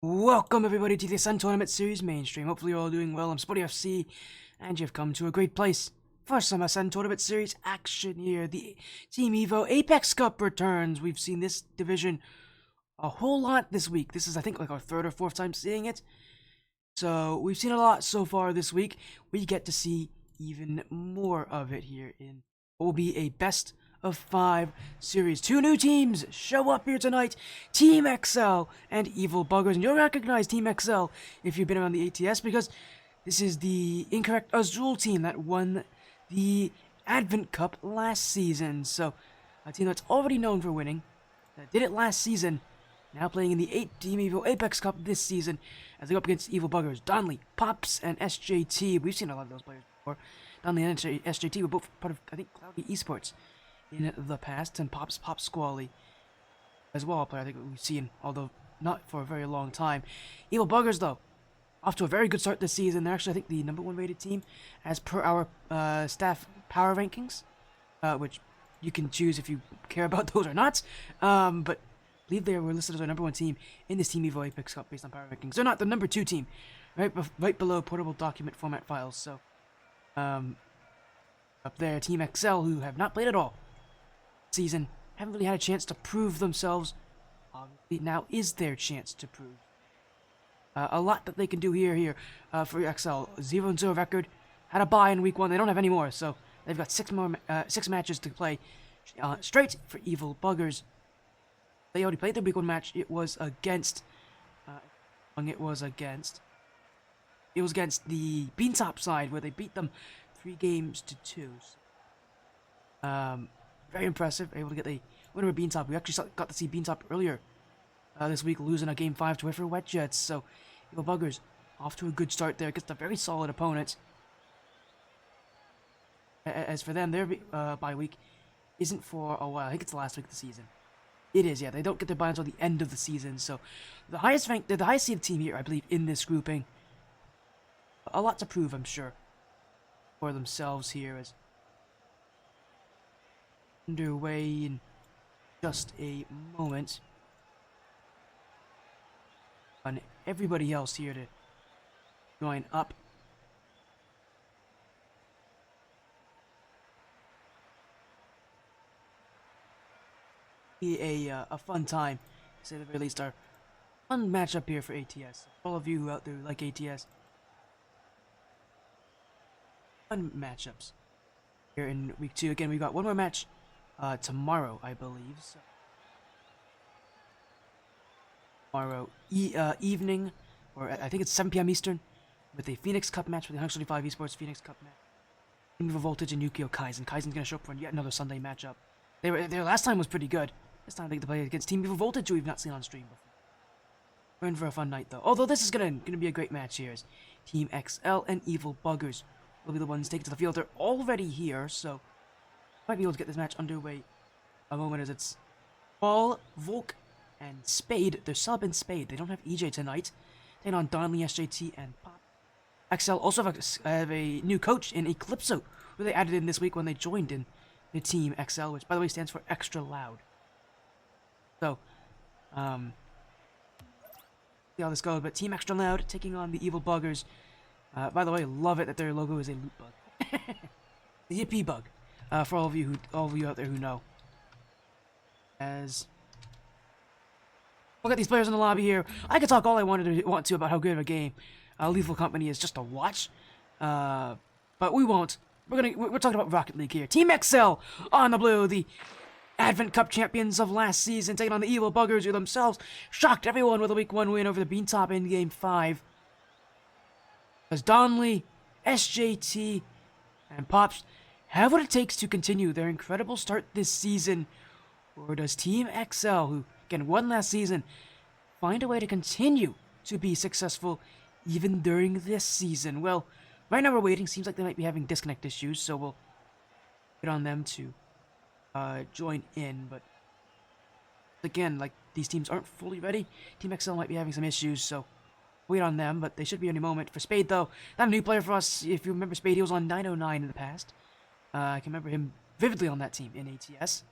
Welcome everybody to the Sun Tournament Series mainstream. Hopefully you're all doing well. I'm Spotty FC, and you've come to a great place for some Sun Tournament Series action here. The Team Evo Apex Cup returns. We've seen this division a whole lot this week. This is, I think, like our third or fourth time seeing it. So we've seen a lot so far this week. We get to see even more of it here in what will be a best of 5 series. 2 new teams show up here tonight, Team XL and Evil Buggers, and you'll recognize Team XL if you've been around the ATS because this is the Incorrect Azul team that won the Advent Cup last season. So a team that's already known for winning, that did it last season, now playing in the 8 Team Evo Apex Cup this season as they go up against Evil Buggers, Donley, Pops, and SJT. We've seen a lot of those players before. Donley and SJT were both part of, I think, Cloudy Esports in the past, and Pop Squally as well, a player I think we've seen, although not for a very long time. Evil Buggers, though, off to a very good start this season. They're actually, I think, the #1 rated team as per our staff power rankings, which you can choose if you care about those or not. But I believe they were listed as our #1 team in this Team Evo Apex Cup based on power rankings. They're not the #2 team, right below portable document format files. So, up there, Team XL, who have not played at all season, haven't really had a chance to prove themselves. Obviously, now is their chance to prove a lot that they can do here for XL. 0-0 record, had a bye in week 1. They don't have any more, so they've got 6 matches to play straight for Evil Buggers. They already played their week 1 match. It was against the Beantop side, where they beat them 3-2. Very impressive, able to get the winner of Beantop. We actually got to see Beantop earlier this week, losing a Game 5 to Wiffer Wet Jets. So, Evil Buggers off to a good start there, against a very solid opponent. As for them, their bye week isn't for a while. I think it's the last week of the season. It is, yeah. They don't get their bye until the end of the season. So, the highest ranked, they're the highest seeded team here, I believe, in this grouping. A lot to prove, I'm sure, for themselves here as underway in just a moment. On everybody else here to join up. Be a fun time, to say the very least. Our fun matchup here for ATS. All of you out there who like ATS, fun matchups here in week 2. Again, we've got one more match tomorrow, I believe. So tomorrow evening, or I think it's 7 p.m. Eastern, with a Phoenix Cup match, with the 135 Esports Phoenix Cup match. Team Evo Voltage and Yukio Kaizen. Kaizen's gonna show up for yet another Sunday matchup. Their last time was pretty good. This time they get to play against Team Evo Voltage, who we've not seen on stream before. We're in for a fun night, though. Although this is gonna be a great match here, as Team XL and Evil Buggers will be the ones taking to the field. They're already here, so might be able to get this match underway a moment, as it's Paul, Volk, and Spade. They're sub and Spade. They don't have EJ tonight. Taking on Donley, SJT, and Pop. XL also have a new coach in Eclipso, who they added in this week when they joined in the Team XL, which, by the way, stands for Extra Loud. So, see how this goes. But Team Extra Loud taking on the Evil Buggers. By the way, love it that their logo is a loot bug. The Yippee bug. For all of you out there who know. As look at these players in the lobby here. I could talk all I want to about how good of a game Lethal Company is just to watch, but we won't. We're talking about Rocket League here. Team XL on the blue, the Advent Cup champions of last season, taking on the Evil Buggers, who themselves shocked everyone with a week 1 win over the Beantop in Game 5. As Donley, SJT, and Pops have what it takes to continue their incredible start this season, or does Team XL, who again won last season, find a way to continue to be successful even during this season? Well, right now we're waiting. Seems like they might be having disconnect issues, so we'll get on them to join in. But again, like, these teams aren't fully ready. Team XL might be having some issues, so wait on them, but they should be any moment. For Spade, though, not a new player for us. If you remember Spade, he was on 909 in the past. I can remember him vividly on that team in ATS.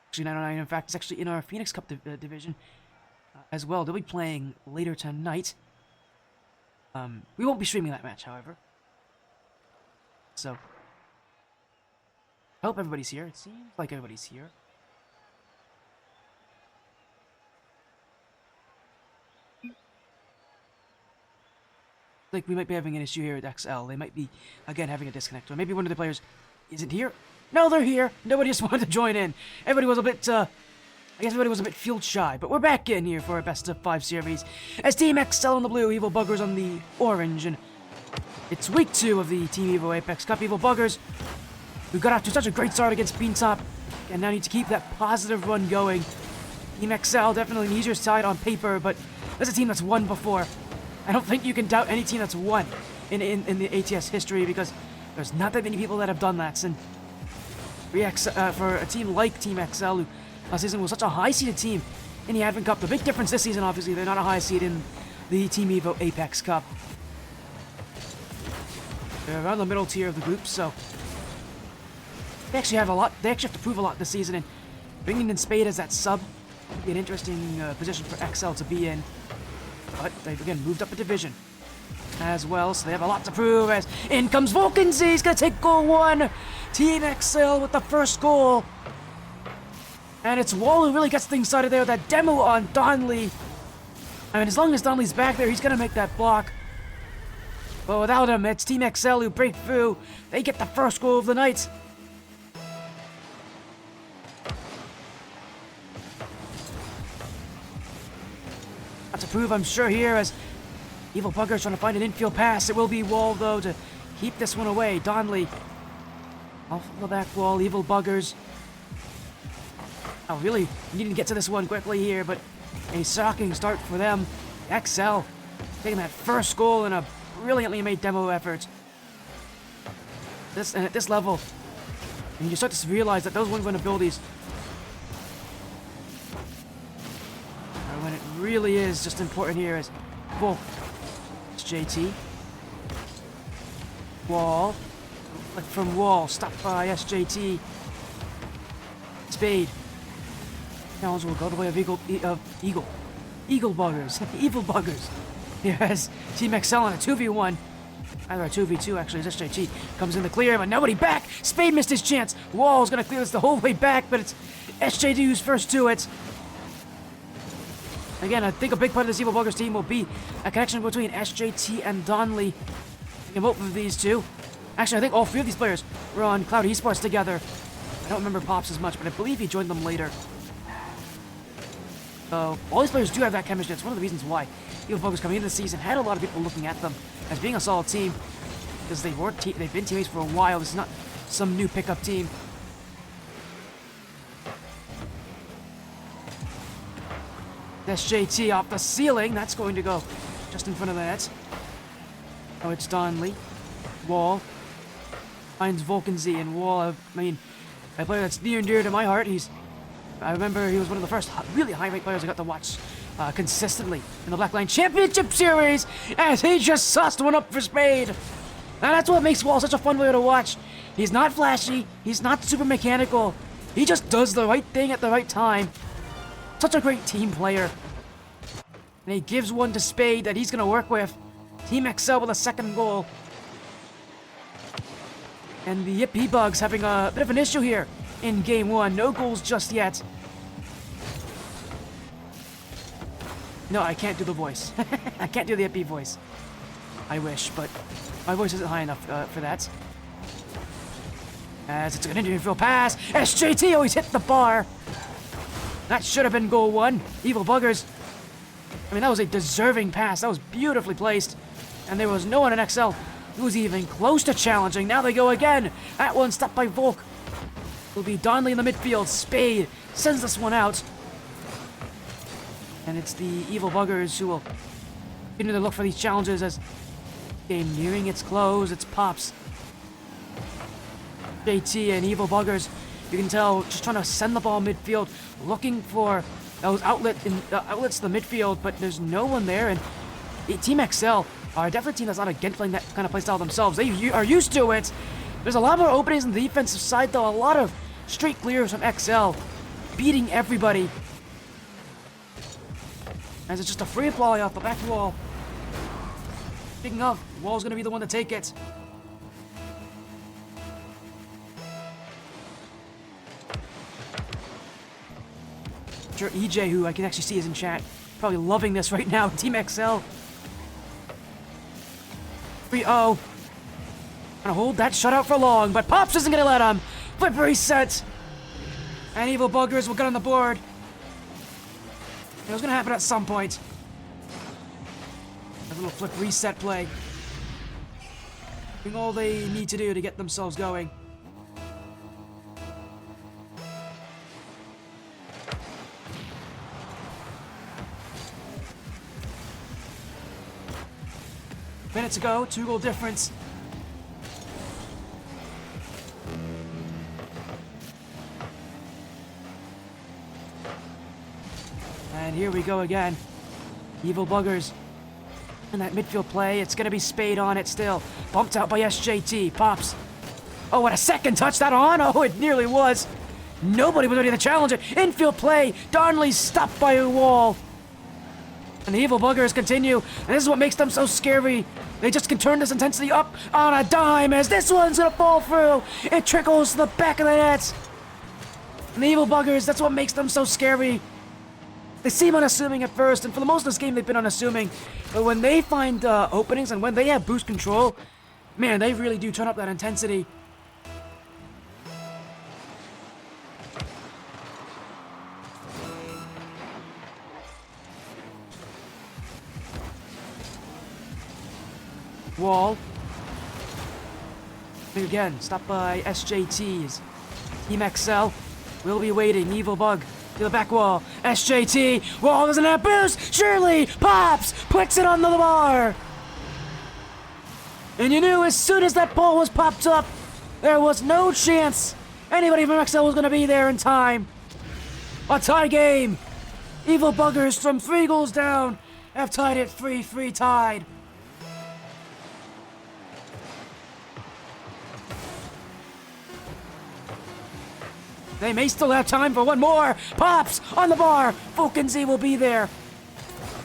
Actually, 909, in fact, is actually in our Phoenix Cup division. as well. They'll be playing later tonight. We won't be streaming that match, however. So, I hope everybody's here. It seems like everybody's here. Like, we might be having an issue here at XL. They might be, again, having a disconnect. Or maybe one of the players isn't here. No, they're here. Nobody just wanted to join in. Everybody was a bit, I guess everybody was a bit field shy. But we're back in here for a best of 5 series. As Team XL on the blue, Evil Buggers on the orange. And it's week 2 of the Team Evo Apex Cup. Evil Buggers, who got off to such a great start against Beantop, and now need to keep that positive run going. Team XL definitely an easier side on paper, but that's a team that's won before. I don't think you can doubt any team that's won in the ATS history, because there's not that many people that have done that. And for a team like Team XL, who last season was such a high-seeded team in the Advent Cup, the big difference this season, obviously, they're not a high seed in the Team Evo Apex Cup. They're around the middle tier of the group, so they actually have a lot. They actually have to prove a lot this season, and bringing in Spade as that sub would be an interesting position for XL to be in. But they've again moved up a division as well, so they have a lot to prove. As in comes Vulcan Z, he's gonna take goal 1. Team XL with the first goal, and it's Wall who really gets things started there with that demo on Donley. I mean, as long as Donley's back there, he's gonna make that block. But without him, it's Team XL who break through. They get the first goal of the night. Not to prove, I'm sure, here, as Evil Buggers trying to find an infield pass. It will be Wall, though, to keep this one away. Donley off the back wall. Evil Buggers. Oh, really needing to get to this one quickly here, but a shocking start for them. XL taking that first goal in a brilliantly made demo effort. And at this level, and you start to realize that those one-win abilities are when it really is just important here. As Wolf, it's JT, Wall, like from Wall, stopped by SJT, Spade. Challenge will go the way of Eagle Buggers, Evil Buggers. Yes, Team XL on a 2v1. Either a 2v2, actually, as SJT comes in the clear, but nobody back. Spade missed his chance. Wall's gonna clear this the whole way back, but it's SJT who's first to it. Again, I think a big part of this Evil Buggers team will be a connection between SJT and Donley. And both of these two. Actually, I think all 3 of these players were on Cloud Esports together. I don't remember Pops as much, but I believe he joined them later. So, all these players do have that chemistry. It's one of the reasons why Evil Buggers coming into the season had a lot of people looking at them as being a solid team, because they've been teammates for a while. This is not some new pickup team. SJT off the ceiling. That's going to go just in front of the net. Oh, it's Donley. Wall finds Vulcan Z, and Wall, I mean, a player that's near and dear to my heart. I remember he was one of the first really high-ranked players I got to watch consistently in the Blackline Championship Series, as he just sussed one up for Spade. And that's what makes Wall such a fun player to watch. He's not flashy, he's not super mechanical, he just does the right thing at the right time. Such a great team player. And he gives one to Spade that he's going to work with. Team XL with a second goal. And the Yippee Bugs having a bit of an issue here in game 1. No goals just yet. No, I can't do the voice. I can't do the Yippee voice. I wish, but my voice isn't high enough for that. As it's an infield pass. SJT always hit the bar. That should have been goal 1. Evil Buggers. I mean, that was a deserving pass. That was beautifully placed. And there was no one in XL who was even close to challenging. Now they go again. That one stopped by Volk. It'll be Donley in the midfield. Spade sends this one out. And it's the Evil Buggers who will continue to look for these challenges as game nearing its close. It's Pops, JT, and Evil Buggers. You can tell just trying to send the ball midfield, looking for those outlets to the midfield, but there's no one there. And Team XL are definitely a team that's not against playing that kind of playstyle themselves. They are used to it. There's a lot more openings on the defensive side, though. A lot of straight clears from XL, beating everybody. As it's just a free volley off the back wall. Speaking of, Wall's gonna be the one to take it. Sure, EJ, who I can actually see is in chat, probably loving this right now. Team XL. 3-0. Gonna hold that shutout for long, but Pops isn't gonna let him. Flip reset. And Evil Buggers will get on the board. It was gonna happen at some point. A little flip reset play. Doing all they need to do to get themselves going. Minutes ago, 2-goal difference. And here we go again. Evil Buggers. In that midfield play, it's gonna be Spade on it still. Bumped out by SJT. Pops. Oh, what a second touch that on! Oh, it nearly was. Nobody was ready to challenge it. Infield play. Darnley stopped by a wall. And the Evil Buggers continue. And this is what makes them so scary. They just can turn this intensity up on a dime as this one's gonna fall through. It trickles to the back of the net. And the Evil Buggers, that's what makes them so scary. They seem unassuming at first, and for the most of this game they've been unassuming. But when they find openings and when they have boost control, man, they really do turn up that intensity. Wall. Again, stopped by SJTs. Team XL will be waiting. Evil Bug to the back wall. SJT. Wall doesn't have boost. Surely Pops puts it on the bar. And you knew as soon as that ball was popped up, there was no chance anybody from XL was going to be there in time. A tie game. Evil Buggers from 3 goals down have tied it 3-3 tied. They may still have time for one more. Pops on the bar. Volkenzy will be there.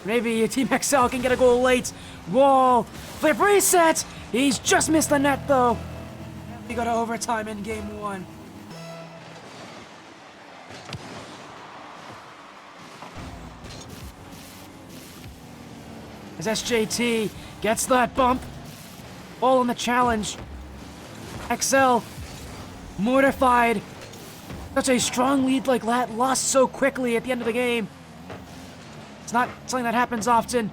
Maybe Team XL can get a goal late. Wall. Flip reset. He's just missed the net though. We go to overtime in game 1. As SJT gets that bump. All in the challenge. XL mortified. Such a strong lead like that, lost so quickly at the end of the game. It's not something that happens often.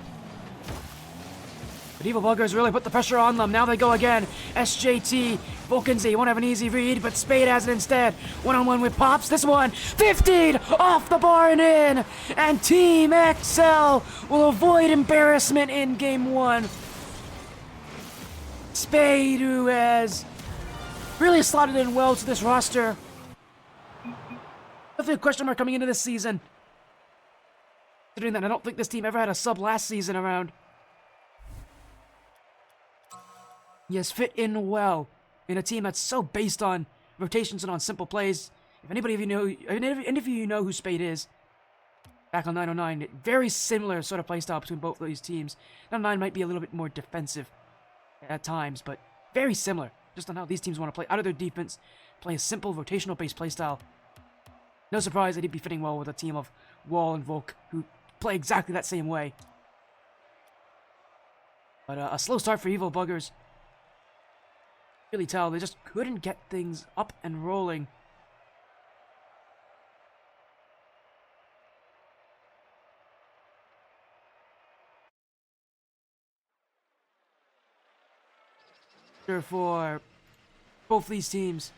But Evil Buggers really put the pressure on them. Now they go again. SJT, Volkenzy won't have an easy read, but Spade has it instead. One-on-one with Pops. This one, 15 off the bar and in. And Team XL will avoid embarrassment in game 1. Spade, who has really slotted in well to this roster. Definitely a question mark coming into this season. Considering that I don't think this team ever had a sub last season around. He has fit in well in a team that's so based on rotations and on simple plays. If anybody of you know, any of you know who Spade is, back on 909, very similar sort of playstyle between both of these teams. 909 might be a little bit more defensive at times, but very similar. Just on how these teams want to play out of their defense, play a simple rotational-based playstyle. No surprise that he'd be fitting well with a team of Wall and Volk, who play exactly that same way. But a slow start for Evil Buggers. Really tell, they just couldn't get things up and rolling. For both these teams.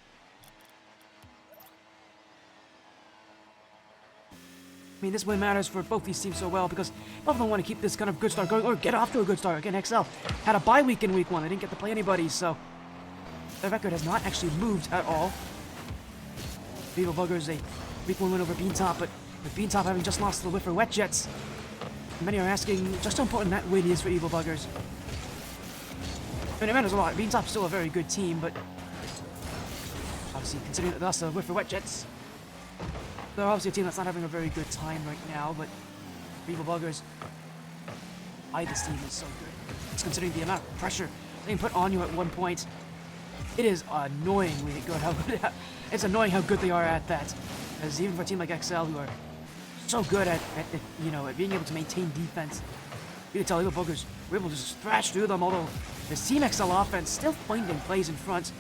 I mean, this win matters for both these teams so well because both of them want to keep this kind of good start going or get off to a good start. Again, XL had a bye week in week 1. They didn't get to play anybody, so their record has not actually moved at all. Evil Buggers, a week 1 win over Beantop, but with Beantop having just lost to the Whiffer Wet Jets, many are asking just how important that win is for Evil Buggers. I mean, it matters a lot. Beantop's still a very good team, but obviously considering that they lost to the Whiffer Wet Jets, they're obviously a team that's not having a very good time right now, but Evil Buggers. Why this team is so good. It's considering the amount of pressure they can put on you at one point. It is annoyingly good it's annoying how good they are at that. Because even for a team like XL who are so good at being able to maintain defense, you can tell Evil Buggers were able to just thrash through them, although this Team XL offense still finding plays in front.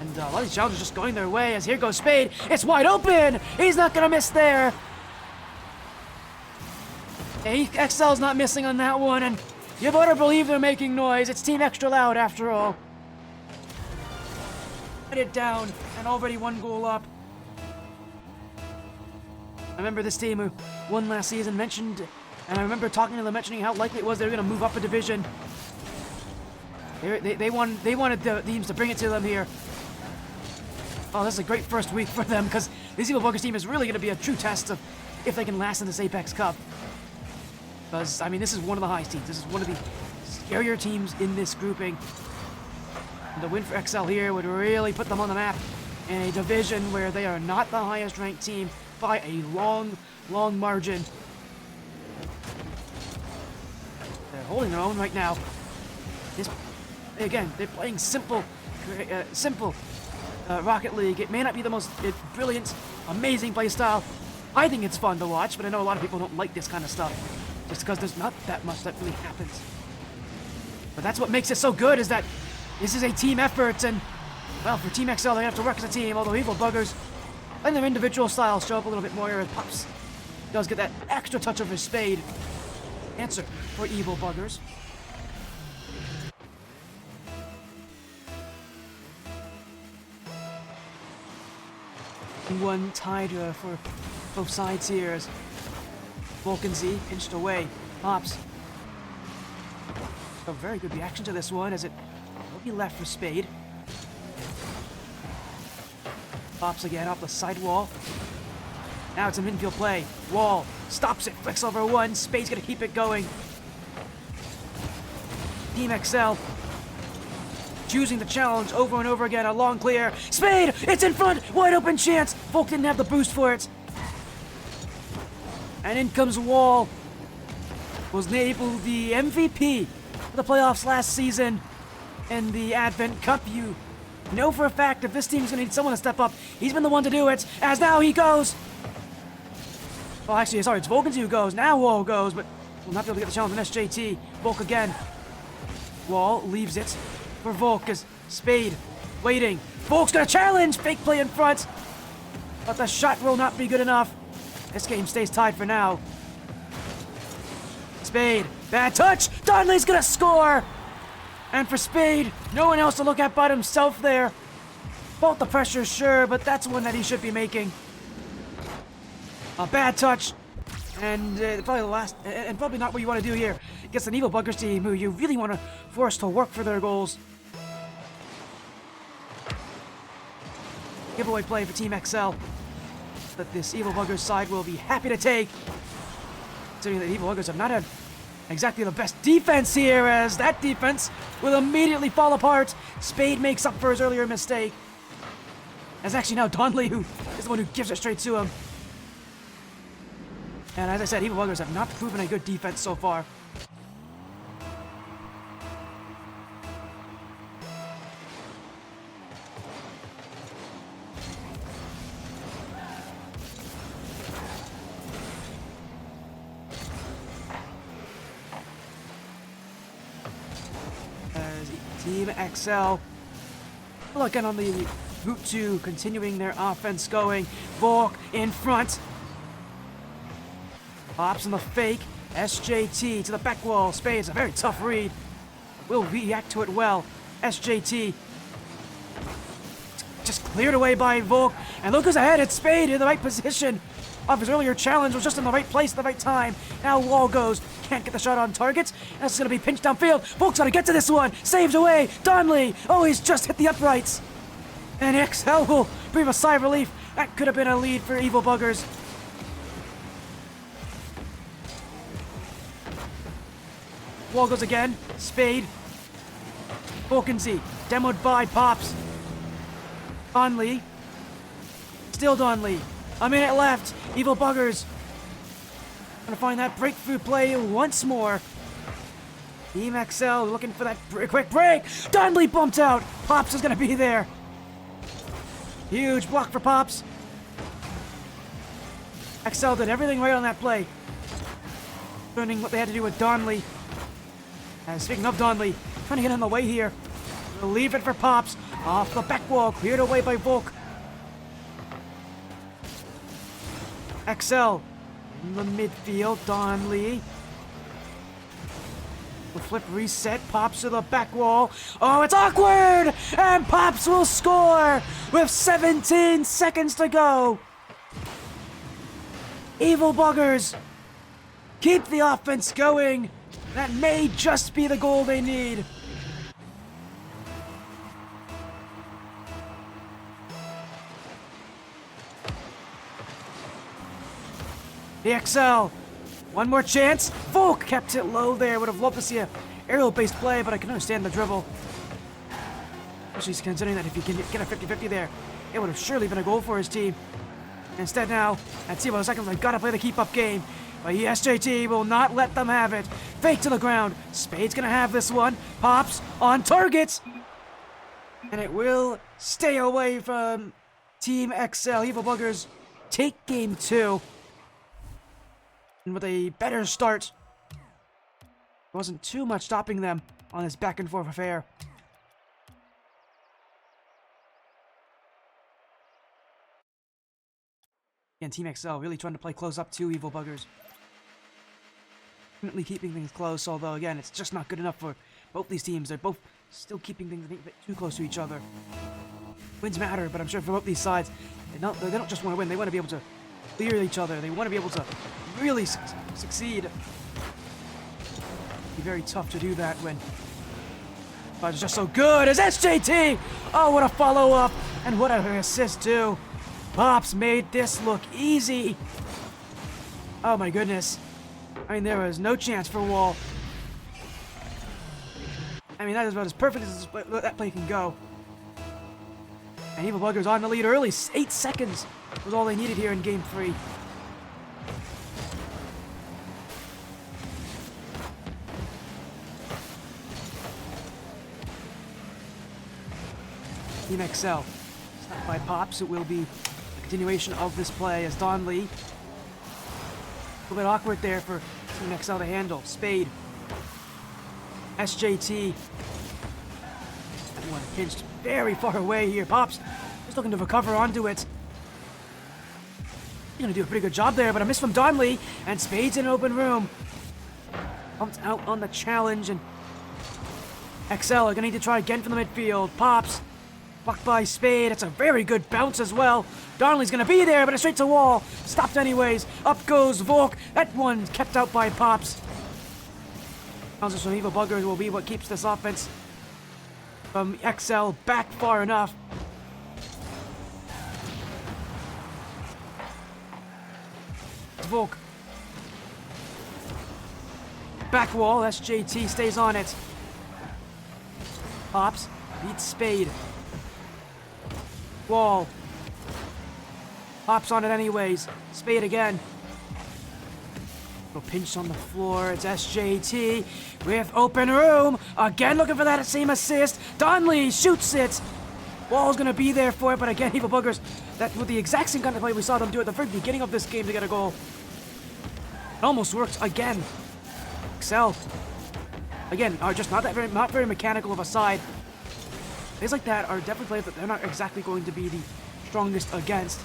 And a lot of these challenges just going their way as here goes Spade. It's wide open! He's not gonna miss there! Hey, XL's not missing on that one, and you better believe they're making noise. It's Team Extra Loud after all. Put it down, and already 1 goal up. I remember this team who won last season mentioned, and I remember talking to them mentioning how likely it was they were going to move up a division. They wanted the teams to bring it to them here. Oh, this is a great first week for them, because this Evil Buggers team is really going to be a true test of if they can last in this Apex Cup. Because, I mean, this is one of the highest teams. This is one of the scarier teams in this grouping. And the win for XL here would really put them on the map in a division where they are not the highest ranked team by a long, long margin. They're holding their own right now. Again, they're playing simple Rocket League. It may not be the most brilliant, amazing play style. I think it's fun to watch, but I know a lot of people don't like this kind of stuff. Just because there's not that much that really happens. But that's what makes it so good, is that this is a team effort, and, well, for Team XL, they have to work as a team, although Evil Buggers and their individual styles show up a little bit more here. Pops does get that extra touch of his Spade. Answer for Evil Buggers. One tied for both sides here as Vulcan Z pinched away. Pops. A very good reaction to this one as it will be left for Spade. Pops again off the side wall. Now it's a midfield play. Wall stops it, flicks over one. Spade's gonna keep it going. Team XL choosing the challenge over and over again. A long clear. Spade! It's in front! Wide open chance! Volk didn't have the boost for it. And in comes Wall. Was named the MVP of the playoffs last season in the Advent Cup. You know for a fact if this team's gonna need someone to step up, he's been the one to do it, as now he goes. Oh, actually, sorry, it's Vulcan who goes. Now Wall goes, but will not be able to get the challenge on SJT. Volk again. Wall leaves it for Volk as Spade waiting. Volk's gonna challenge! Fake play in front. But the shot will not be good enough. This game stays tied for now. Spade, bad touch! Donley's gonna score! And for Spade, no one else to look at but himself there. Felt the pressure, sure, but that's one that he should be making. A bad touch, and probably the last, and probably not what you want to do here against an Evil Buggers team who you really want to force to work for their goals. Giveaway play for Team XL that this Evil Buggers side will be happy to take. Considering that Evil Buggers have not had exactly the best defense here, as that defense will immediately fall apart. Spade makes up for his earlier mistake. As actually now Donley who is the one who gives it straight to him. And as I said, Evil Buggers have not proven a good defense so far. As Team XL looking on the route to continuing their offense going. Volk in front. Pops on the fake. SJT to the back wall. Spade's a very tough read. Will react to it well. SJT just cleared away by Volk. And look who's ahead. It's Spade in the right position. Off his earlier challenge was just in the right place at the right time. Now Wall goes. Can't get the shot on target. That's going to be pinched downfield. Volk's got to get to this one. Saves away. Donley. Oh, he's just hit the uprights. And XL will breathe a sigh of relief. That could have been a lead for Evil Buggers. Wall goes again. Spade. Vulcan Z. Demoed by Pops. Donley. Still Donley. A minute left. Evil Buggers gonna find that breakthrough play once more. Team XL looking for that quick break. Donley bumped out. Pops is gonna be there. Huge block for Pops. XL did everything right on that play. Learning what they had to do with Donley. And speaking of Donley, trying to get on the way here. We'll leave it for Pops. Off the back wall, cleared away by Volk. XL in the midfield, Donley. The flip reset, Pops to the back wall. Oh, it's awkward! And Pops will score with 17 seconds to go. Evil Buggers keep the offense going. That may just be the goal they need. The XL. One more chance. Volk kept it low there. Would have loved to see a aerial-based play, but I can understand the dribble. Especially considering that if you can get a 50-50 there, it would have surely been a goal for his team. Instead now, at 0 seconds, I gotta play the keep-up game. But SJT will not let them have it. Fake to the ground. Spade's gonna have this one. Pops on target. And it will stay away from Team XL. Evil Buggers take game 2. And with a better start, there wasn't too much stopping them on this back and forth affair. Again, Team XL really trying to play close up to Evil Buggers. Definitely keeping things close, although again, it's just not good enough for both these teams. They're both still keeping things a bit too close to each other. Wins matter, but I'm sure for both these sides, they don't just want to win, they want to be able to clear each other. They want to be able to really succeed. It'd be very tough to do that when but it's just so good as SJT. Oh, what a follow-up and what an assist too. Pops made this look easy. Oh my goodness. I mean, there was no chance for Wall. I mean, that is about as perfect as that play can go. And Evil Buggers on the lead early. 8 seconds was all they needed here in Game 3. Team XL. Stopped by Pops. It will be a continuation of this play as Donley. A little bit awkward there for Team XL to handle. Spade. SJT. That one pinched very far away here. Pops just looking to recover onto it. He's gonna do a pretty good job there, but a miss from Donley, and Spade's in an open room. Pumped out on the challenge, and XL are gonna need to try again from the midfield. Pops blocked by Spade. It's a very good bounce as well. Donley's gonna be there, but it's straight to Wall. Stopped anyways. Up goes Volk. That one kept out by Pops. Bounces from Evil Buggers will be what keeps this offense from XL back far enough. Volk. Back wall. SJT stays on it. Pops beats Spade. Wall. Pops on it anyways. Spade again. Little pinch on the floor. It's SJT with open room. Again looking for that same assist. Donley shoots it. Wall's gonna be there for it, but again, Evil Buggers, that with the exact same kind of play we saw them do at the very beginning of this game to get a goal. It almost worked again. XL. Again, are just not very mechanical of a side. Plays like that are definitely plays that they're not exactly going to be the strongest against.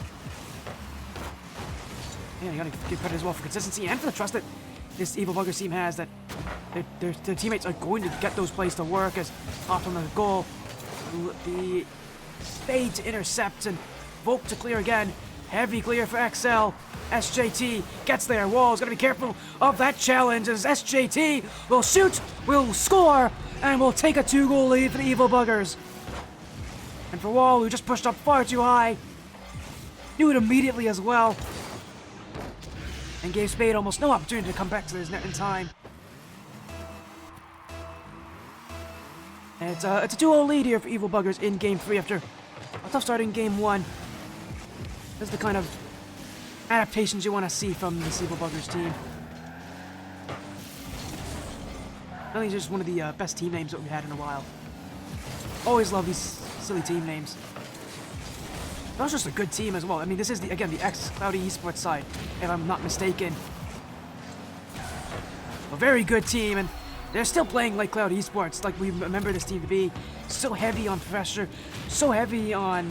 Yeah, you gotta give credit as well for consistency and for the trust that this Evil Buggers team has that their teammates are going to get those plays to work as off on the goal. The Spade to intercept and Volk to clear again. Heavy clear for XL. SJT gets there. Wall's gotta be careful of that challenge as SJT will shoot, will score, and will take a 2-goal lead for the Evil Buggers. And for Wall, who just pushed up far too high, knew it immediately as well. And gave Spade almost no opportunity to come back to his net in time. And it's a 2-0 lead here for Evil Buggers in Game 3 after a tough start in Game 1. This is the kind of adaptations you want to see from this Evil Buggers team. I think it's just one of the best team names that we've had in a while. Always love these silly team names. That was just a good team as well. I mean, this is, again, the ex-Cloudy Esports side, if I'm not mistaken. A very good team, and they're still playing like Cloudy Esports, like we remember this team to be. So heavy on pressure, so heavy on,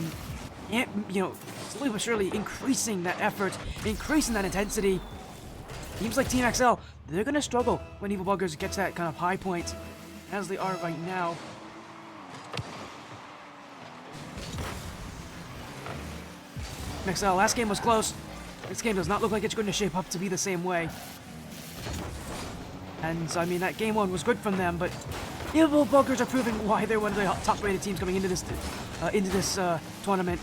you know, slowly but surely increasing that effort, increasing that intensity. Teams like Team XL, they're going to struggle when Evil Buggers gets that kind of high point, as they are right now. XL, last game was close. This game does not look like it's going to shape up to be the same way. And, I mean, that game one was good from them, but Evil Buggers are proving why they're one of the top-rated teams coming into this tournament.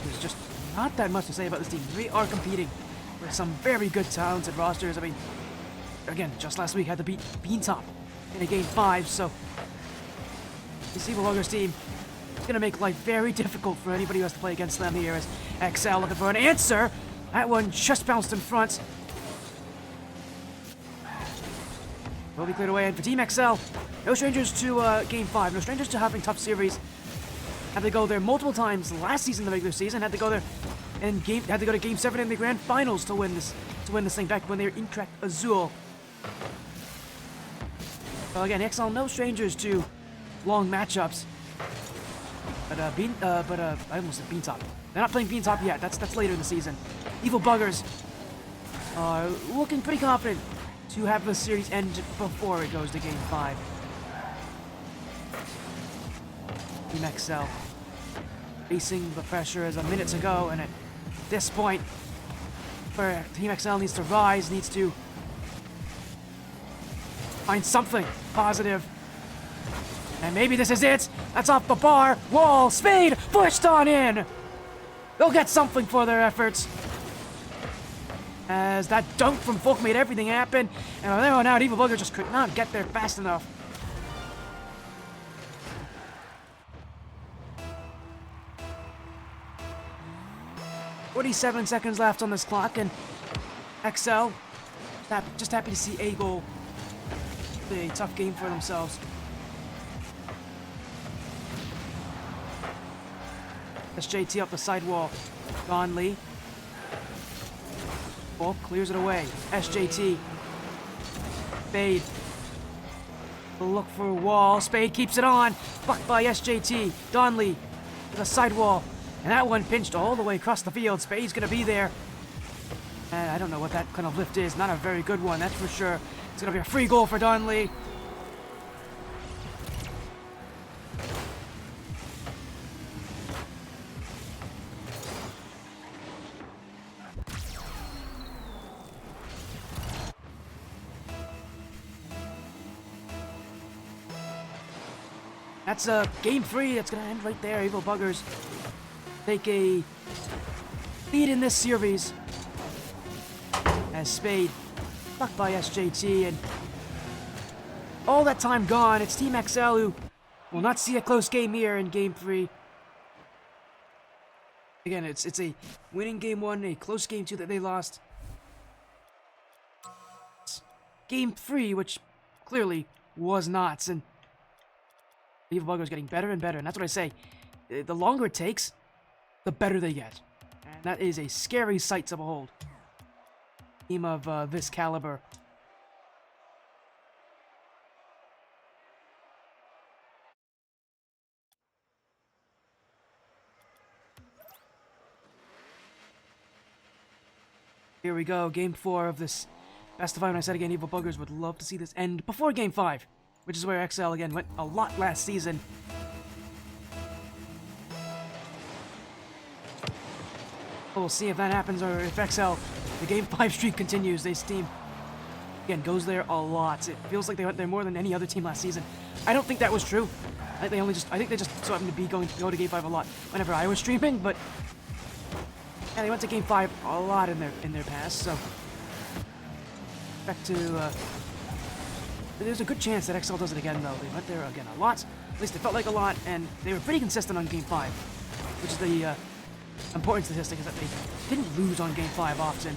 There's just not that much to say about this team. They are competing with some very good talented rosters. I mean, again, just last week had to beat Beantop in a game 5, so this Evil Buggers team is going to make life very difficult for anybody who has to play against them here, as XL looking for an answer. That one just bounced in front. Will be cleared away, and for Team XL, no strangers to Game 5, no strangers to having tough series. Had to go there multiple times last season, the regular season. Had to go there and had to go to Game 7 in the Grand Finals to win this thing back when they were Incorrect Azul. Well, again, XL no strangers to long matchups. But I almost said Beantop. They're not playing Beantop yet. That's later in the season. Evil Buggers are looking pretty confident to have the series end before it goes to Game 5. Team XL facing the pressure as a minute to go, and at this point, where Team XL needs to rise, needs to find something positive. And maybe this is it. That's off the bar. Wall, Spade, pushed on in. They'll get something for their efforts. As that dunk from Folk made everything happen. And from there on out, Evil Bugger just could not get there fast enough. "47 seconds left on this clock, and XL just happy to see a goal. A tough game for themselves. SJT up the sidewall. Don Lee. Ball clears it away. SJT. Spade. Look for a wall. Spade keeps it on. Blocked by SJT. Donley to the sidewall. And that one pinched all the way across the field. Spade's going to be there. And I don't know what that kind of lift is. Not a very good one, that's for sure. It's going to be a free goal for Donley. That's game 3. That's going to end right there. Evil Buggers take a lead in this series as Spade blocked by SJT, and all that time gone. It's Team XL who will not see a close game here in game 3. Again, it's a winning game 1, a close game 2 that they lost. Game 3, which clearly was not, and Evil Buggers getting better and better, and that's what I say. The longer it takes, the better they get. And that is a scary sight to behold. Team of this caliber. Here we go, game 4 of this best of 5. And I said again, Evil Buggers would love to see this end before game 5, which is where XL again went a lot last season. We'll see if that happens, or if XL, the game 5 streak continues. This team, again, goes there a lot. It feels like they went there more than any other team last season. I don't think that was true. I think they just so happened to be go to game 5 a lot whenever I was streaming, but yeah, they went to game 5 a lot in their past, so back to there's a good chance that XL does it again, though. They went there again a lot. At least it felt like a lot, and they were pretty consistent on game 5, which is the important statistic is that they didn't lose on Game 5 often.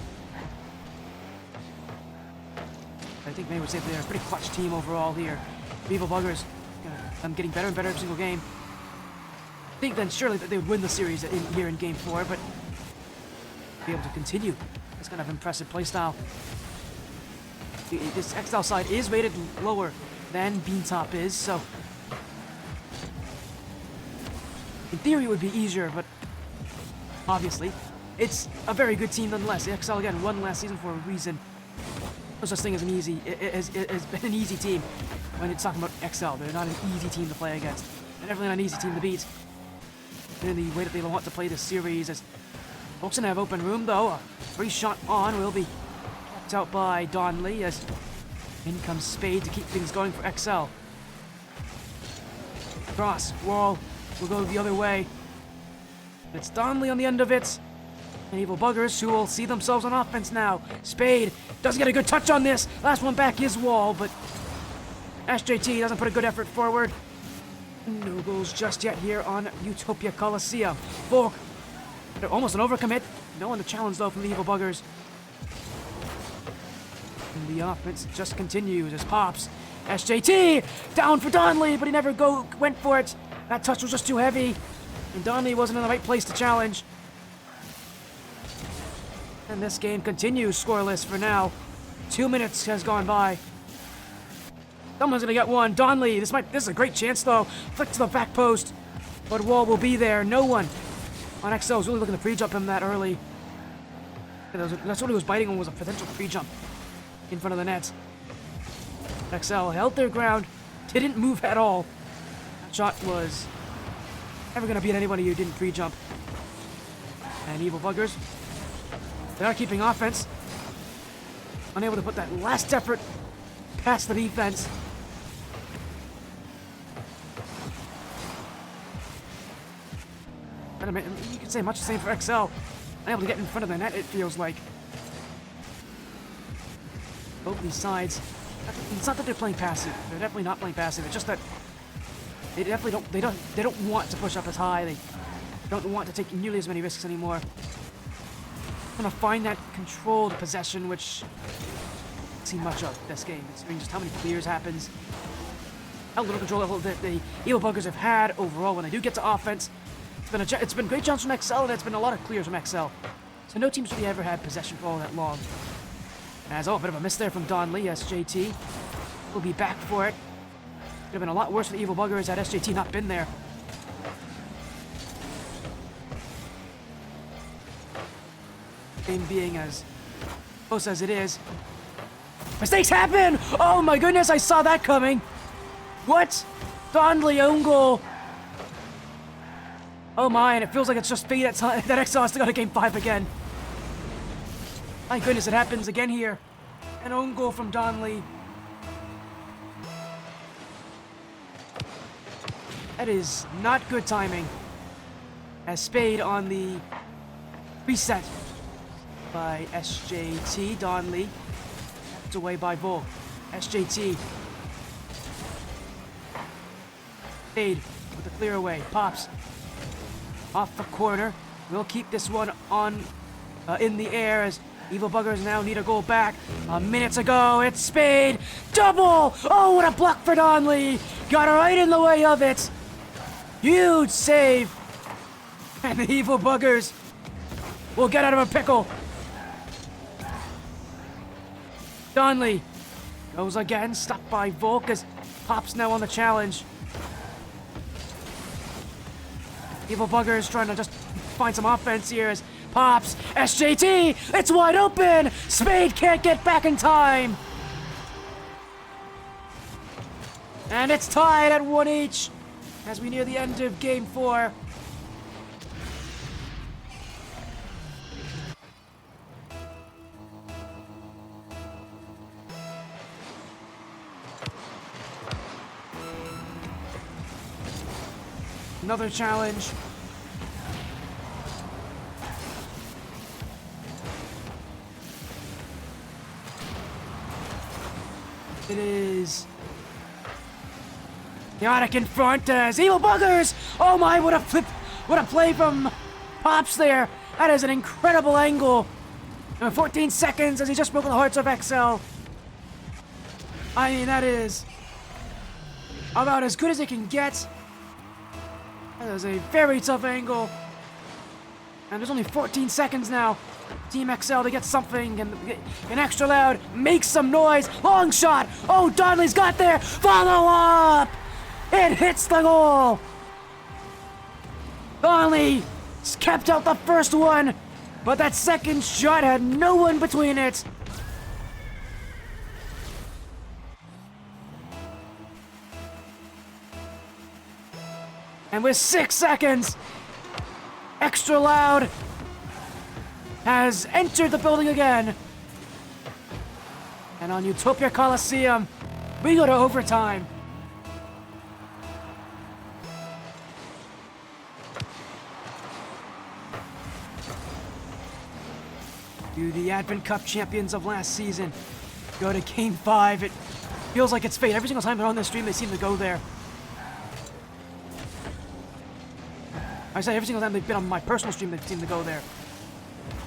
I think many would say they're a pretty clutch team overall here. Evil Buggers, getting better and better every single game. I think then surely that they would win the series here in Game 4, but be able to continue this kind of impressive playstyle. This XL side is rated lower than Beantop is, so in theory it would be easier, but obviously it's a very good team nonetheless. The XL again won last season for a reason. No such thing as an easy, has been an easy team when it's talking about XL. They're not an easy team to play against. They're definitely not an easy team to beat. In the way that they want to play this series, as Folks have open room though. A free shot on will be kept out by Donley as in comes Spade to keep things going for XL. Cross, wall will go the other way. It's Donley on the end of it. And Evil Buggers who will see themselves on offense now. Spade doesn't get a good touch on this. Last one back is Wall, but SJT doesn't put a good effort forward. No goals just yet here on Utopia Coliseum. Volk, almost an overcommit. No one to challenge though from the Evil Buggers. And the offense just continues as Pops. SJT down for Donley, but he never went for it. That touch was just too heavy. And Donley wasn't in the right place to challenge. And this game continues scoreless for now. 2 minutes has gone by. Someone's gonna get one. Donley, this is a great chance though. Flick to the back post. But Wall will be there. No one on XL was really looking to pre-jump him that early. That's what he was biting on, was a potential pre-jump in front of the net. XL held their ground, didn't move at all. That shot was never gonna beat anybody who didn't pre-jump. And Evil Buggers, they are keeping offense. Unable to put that last effort past the defense. You could say much the same for XL. Unable to get in front of the net, it feels like. Both these sides. It's not that they're playing passive. They're definitely not playing passive. It's just that they definitely they don't want to push up as high. They don't want to take nearly as many risks anymore. Gonna find that controlled possession, which I don't see much of this game, considering just how many clears happens. How little control level that the Evil Buggers have had overall when they do get to offense. It's been great jumps from XL, and it's been a lot of clears from XL. So no team's really ever had possession for all that long. As a bit of a miss there from Donley. SJT will be back for it. Could have been a lot worse for the Evil Buggers had SJT not been there. Game being as close as it is. Mistakes happen! Oh my goodness, I saw that coming! What? Donley own goal! Oh my, and it feels like it's just fate that XL has to go to Game 5 again. My goodness, it happens again here. An own goal from Donley. That is not good timing. As Spade on the reset by SJT. Donley kept away by Volk. SJT. Spade with the clear away. Pops. Off the corner. We'll keep this one on in the air as Evil Buggers now need a goal back. A minute to go. It's Spade. Double! Oh, what a block for Donley. Got right in the way of it. Huge save. And the Evil Buggers will get out of a pickle. Donley goes again. Stopped by Volk as Pop's now on the challenge. Evil Buggers trying to just find some offense here as Pops. SJT! It's wide open! Spade can't get back in time! And it's tied at 1 each as we near the end of Game 4. Another challenge. It is Chaotic in front as Evil Buggers! Oh my, what a flip! What a play from Pops there. That is an incredible angle. 14 seconds as he just broke the hearts of XL. I mean, that is about as good as it can get. That is a very tough angle. And there's only 14 seconds now. Team XL to get something, and an extra loud, make some noise. Long shot. Oh, Donnelly's got there. Follow up. It hits the goal. Donnelly kept out the first one, but that second shot had no one between it. And with 6 seconds, Extra Loud has entered the building again. And on Utopia Coliseum, we go to overtime. Do the Advent Cup champions of last season go to Game 5? It feels like it's fate. Every single time they're on the stream, they seem to go there. I say every single time they've been on my personal stream, they seem to go there.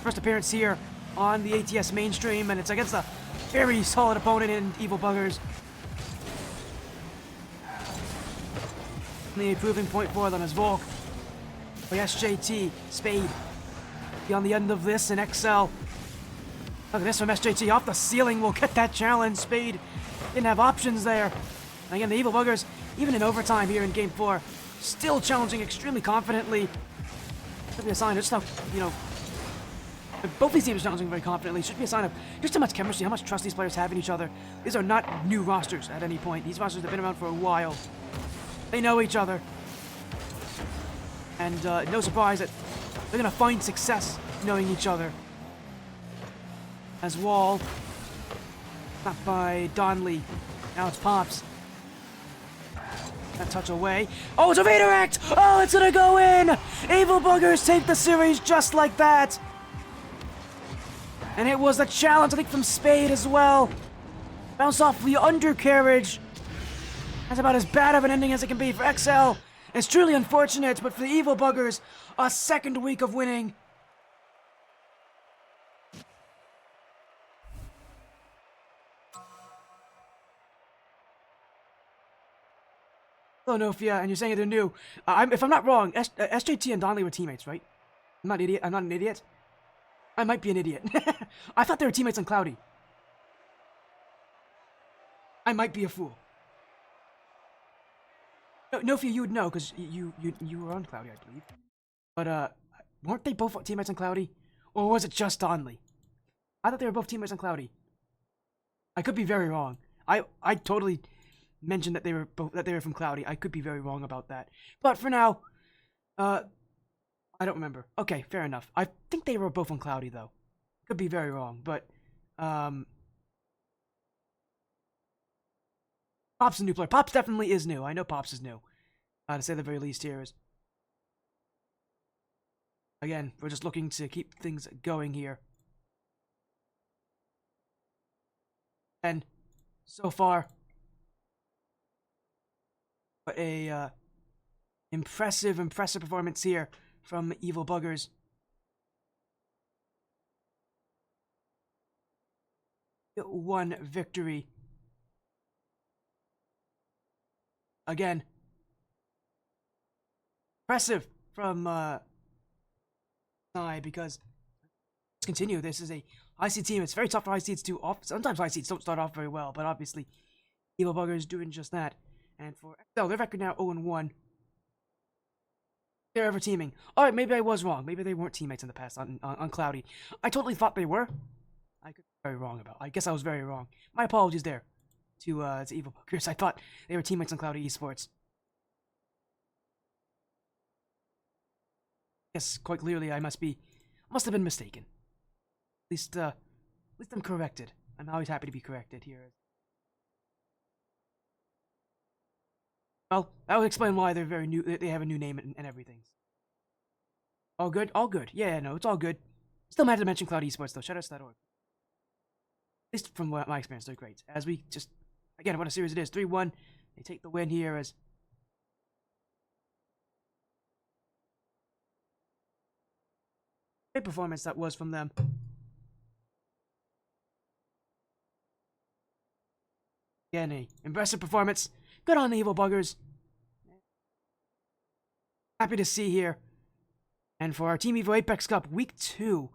First appearance here on the ATS mainstream, and it's against a very solid opponent in Evil Buggers. The improving point for them is Volk by SJT, Spade. Be on the end of this, and XL. Look at this from SJT, off the ceiling, will get that challenge. Spade didn't have options there. And again, the Evil Buggers, even in overtime here in Game 4, still challenging extremely confidently. Should be a sign of just how, you know, both these teams are challenging very confidently. Should be a sign of just how much chemistry, how much trust these players have in each other. These are not new rosters at any point. These rosters have been around for a while. They know each other. And no surprise that they're going to find success knowing each other. As Wall, not by Donnelly. Now it's Pops. That touch away. Oh, it's a redirect! Oh, it's gonna go in! Evil Buggers take the series just like that! And it was a challenge, I think, from Spade as well. Bounced off the undercarriage. That's about as bad of an ending as it can be for XL. It's truly unfortunate, but for the Evil Buggers, a second week of winning. Hello, Nofia, and you're saying they're new. If I'm not wrong, SJT and Donnelly were teammates, right? I'm not an idiot. I might be an idiot. I thought they were teammates on Cloudy. I might be a fool. No, Nofia, you would know, because you were on Cloudy, I believe. But, weren't they both teammates on Cloudy? Or was it just Donnelly? I thought they were both teammates on Cloudy. I could be very wrong. I totally mentioned that they were from Cloudy. I could be very wrong about that. But for now, I don't remember. Okay, fair enough. I think they were both on Cloudy, though. Could be very wrong, but, Pop's a new player. Pops definitely is new. I know Pops is new. To say the very least here is... Again, we're just looking to keep things going here. And, so far... But a, impressive performance here from Evil Buggers. One victory. Again. Impressive from, because let's continue. This is a high seed team. It's very tough for high seeds to sometimes high seeds don't start off very well, but obviously Evil Buggers doing just that. And for XL, their record now 0-1. They're ever teaming. Alright, maybe I was wrong. Maybe they weren't teammates in the past on Cloudy. I totally thought they were. I could be very wrong about. I guess I was very wrong. My apologies there to Evil Buggers. I thought they were teammates on Cloudy Esports. Yes, quite clearly I must have been mistaken. At least I'm corrected. I'm always happy to be corrected here. Well, that would explain why they're very new. They have a new name and everything. All good? All good. Yeah, no, it's all good. Still mad to mention Cloud Esports, though. Shoutouts.org. At least from my experience, they're great. As we just... Again, what a series it is. 3-1. They take the win here as... Great performance that was from them. Again, a impressive performance. Good on the Evil Buggers. Happy to see here. And for our Team Evo Apex Cup Week 2,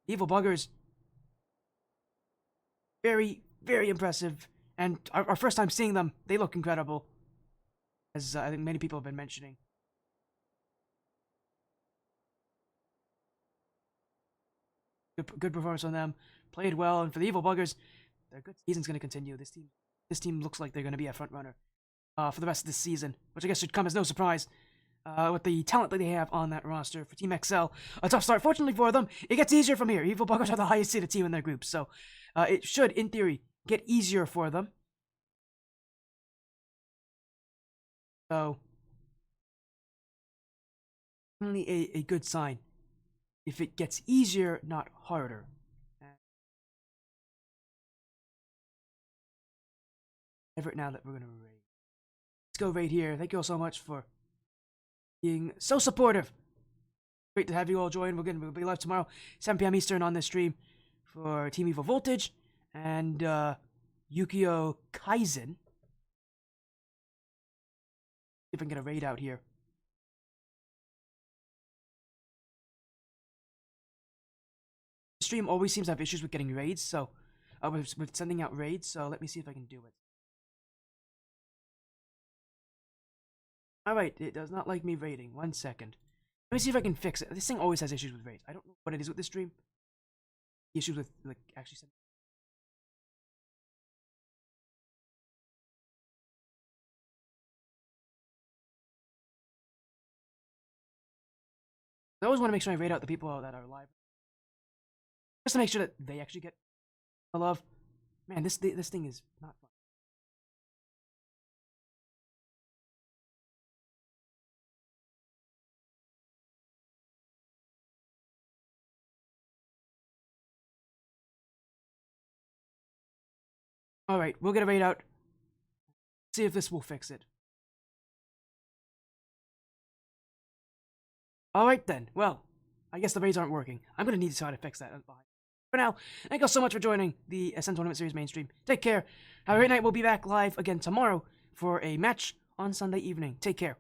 Evil Buggers, very, very impressive. And our first time seeing them, they look incredible. As I think many people have been mentioning. Good performance on them. Played well, and for the Evil Buggers, their good season's going to continue. This team looks like they're going to be a front runner for the rest of this season, which I guess should come as no surprise with the talent that they have on that roster. For Team XL, a tough start. Fortunately for them, it gets easier from here. Evil Buggers are the highest seeded team in their group, so it should, in theory, get easier for them. So, only a good sign if it gets easier, not harder. Everett, now that we're gonna raid. Let's go raid here. Thank you all so much for being so supportive. Great to have you all join. We'll be live tomorrow, 7 p.m. Eastern on this stream for Team Evo Voltage and Yukio Kaizen. See if I can get a raid out here. The stream always seems to have issues with getting raids, so with sending out raids. So let me see if I can do it. Alright, it does not like me raiding. 1 second. Let me see if I can fix it. This thing always has issues with raids. I don't know what it is with this stream. Issues with, like, actually sending. I always want to make sure I raid out the people that are live. Just to make sure that they actually get the love. Man, this thing is not fun. Alright, we'll get a raid out. See if this will fix it. Alright then, well, I guess the raids aren't working. I'm gonna need to try to fix that. For now, thank you all so much for joining the Ascent Tournament Series mainstream. Take care. Have a great night. We'll be back live again tomorrow for a match on Sunday evening. Take care.